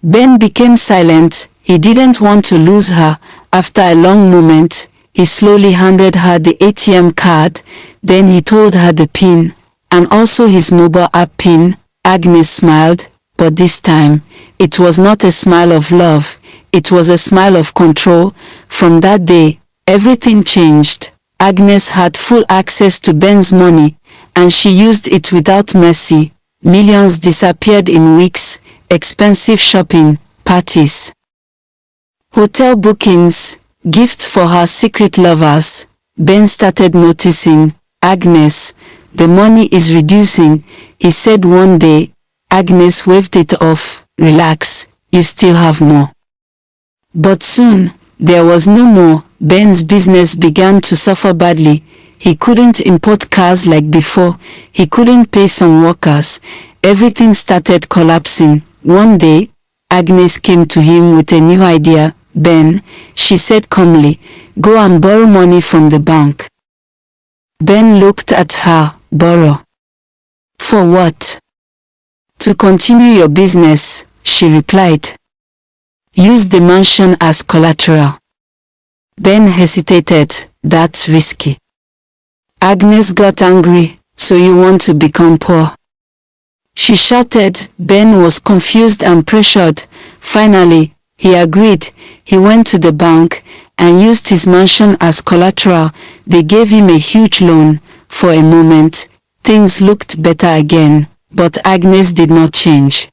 Ben became silent. He didn't want to lose her. After a long moment, he slowly handed her the ATM card. Then he told her the PIN, and also his mobile app PIN. Agnes smiled, but this time, it was not a smile of love. It was a smile of control. From that day, everything changed. Agnes had full access to Ben's money, and she used it without mercy. Millions disappeared in weeks. Expensive shopping, parties, hotel bookings, gifts for her secret lovers. Ben started noticing. Agnes, the money is reducing, he said one day. Agnes waved it off. Relax, you still have more. But soon, there was no more. Ben's business began to suffer badly. He couldn't import cars like before. He couldn't pay some workers. Everything started collapsing. One day, Agnes came to him with a new idea. Ben, she said calmly, go and borrow money from the bank. Ben looked at her. Borrow? For what? To continue your business, she replied. Use the mansion as collateral. Ben hesitated. That's risky. Agnes got angry. So you want to become poor? She shouted. Ben was confused and pressured. Finally, he agreed. He went to the bank and used his mansion as collateral. They gave him a huge loan. For a moment, things looked better again, but Agnes did not change.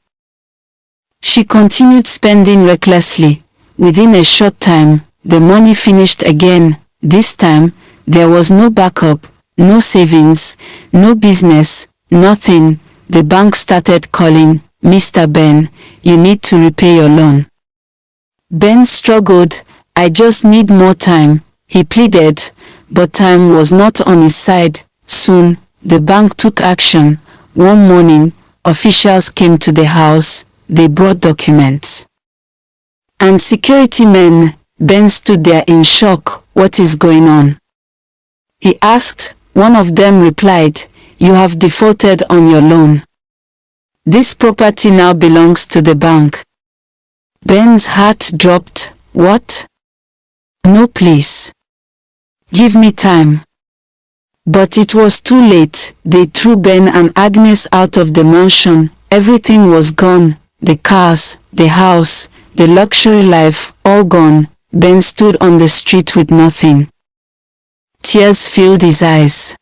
She continued spending recklessly. Within a short time, the money finished again. This time, there was no backup, no savings, no business, nothing. The bank started calling. Mr. Ben, you need to repay your loan. Ben struggled. I just need more time, he pleaded, but time was not on his side. Soon, the bank took action. One morning, officials came to the house. They brought documents and security men. Ben stood there in shock. What is going on? He asked. One of them replied, you have defaulted on your loan. This property now belongs to the bank. Ben's heart dropped. What? No, please. Give me time. But it was too late. They threw Ben and Agnes out of the mansion. Everything was gone. The cars, the house, the luxury life, all gone. Ben stood on the street with nothing. Tears filled his eyes.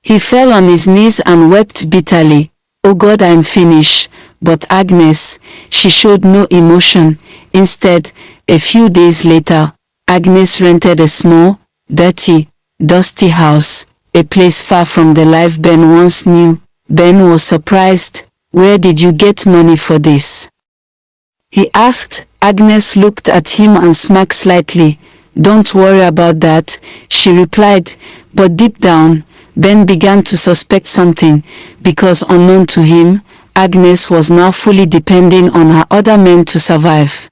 He fell on his knees and wept bitterly. Oh God, I'm finished. But Agnes, she showed no emotion. Instead, a few days later, Agnes rented a small, dirty, dusty house, a place far from the life Ben once knew. Ben was surprised. Where did you get money for this? He asked. Agnes looked at him and smiled slightly. Don't worry about that, she replied, but deep down, Ben began to suspect something, because unknown to him, Agnes was now fully depending on her other men to survive.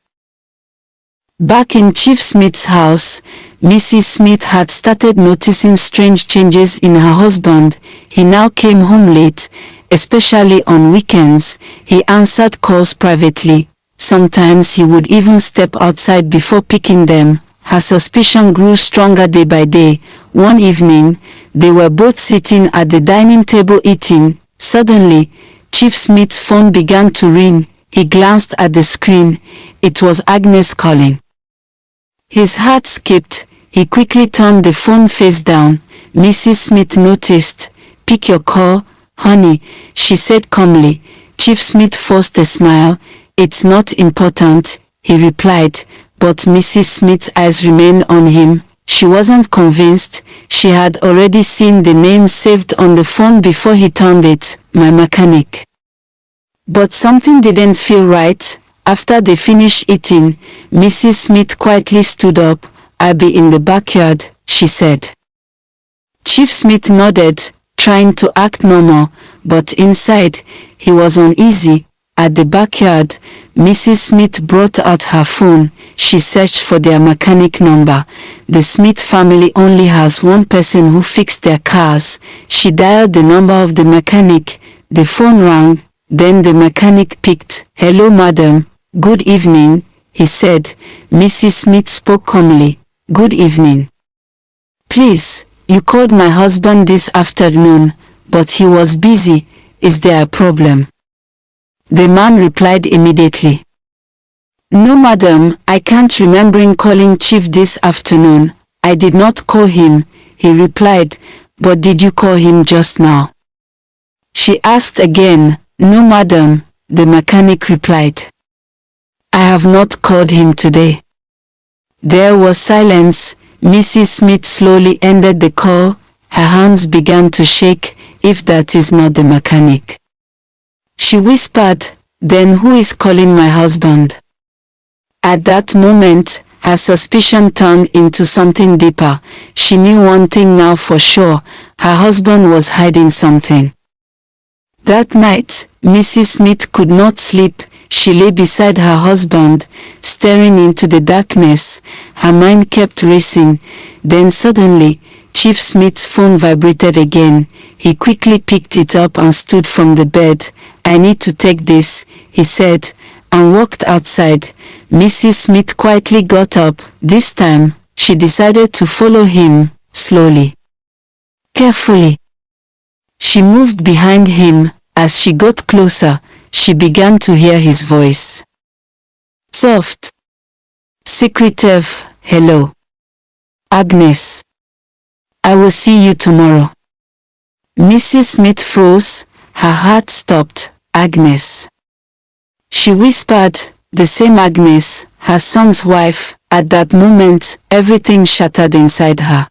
Back in Chief Smith's house, Mrs. Smith had started noticing strange changes in her husband. He now came home late, especially on weekends. He answered calls privately. Sometimes he would even step outside before picking them. Her suspicion grew stronger day by day. One evening, they were both sitting at the dining table eating. Suddenly, Chief Smith's phone began to ring. He glanced at the screen. It was Agnes calling. His heart skipped. He quickly turned the phone face down. Mrs. Smith noticed. Pick your call, honey, she said calmly. Chief Smith forced a smile. It's not important, he replied, but Mrs. Smith's eyes remained on him. She wasn't convinced. She had already seen the name saved on the phone before he turned it. My mechanic. But something didn't feel right. After they finished eating, Mrs. Smith quietly stood up. I'll be in the backyard, she said. Chief Smith nodded, trying to act normal, but inside, he was uneasy. At the backyard, Mrs. Smith brought out her phone. She searched for their mechanic number. The Smith family only has one person who fixed their cars. She dialed the number of the mechanic. The phone rang. Then the mechanic picked. Hello, madam. "Good evening," he said. Mrs. Smith spoke calmly. "Good evening. Please, you called my husband this afternoon, but he was busy. Is there a problem?" The man replied immediately. "No, madam, I can't remember calling Chief this afternoon. I did not call him," he replied. "But did you call him just now?" She asked again. "No, madam," the mechanic replied. "I have not called him today." There was silence. Mrs. Smith slowly ended the call. Her hands began to shake. "If that is not the mechanic," she whispered, "then who is calling my husband?" At that moment, her suspicion turned into something deeper. She knew one thing now for sure: her husband was hiding something. That night, Mrs. Smith could not sleep. She lay beside her husband, staring into the darkness. Her mind kept racing. Then suddenly, Chief Smith's phone vibrated again. He quickly picked it up and stood from the bed. "I need to take this," he said, and walked outside. Mrs. Smith quietly got up. This time, she decided to follow him, slowly, carefully. She moved behind him. As she got closer, she began to hear his voice. Soft, secretive. "Hello, Agnes. I will see you tomorrow." Mrs. Smith froze. Her heart stopped. "Agnes," she whispered. "The same Agnes, her son's wife." At that moment, everything shattered inside her.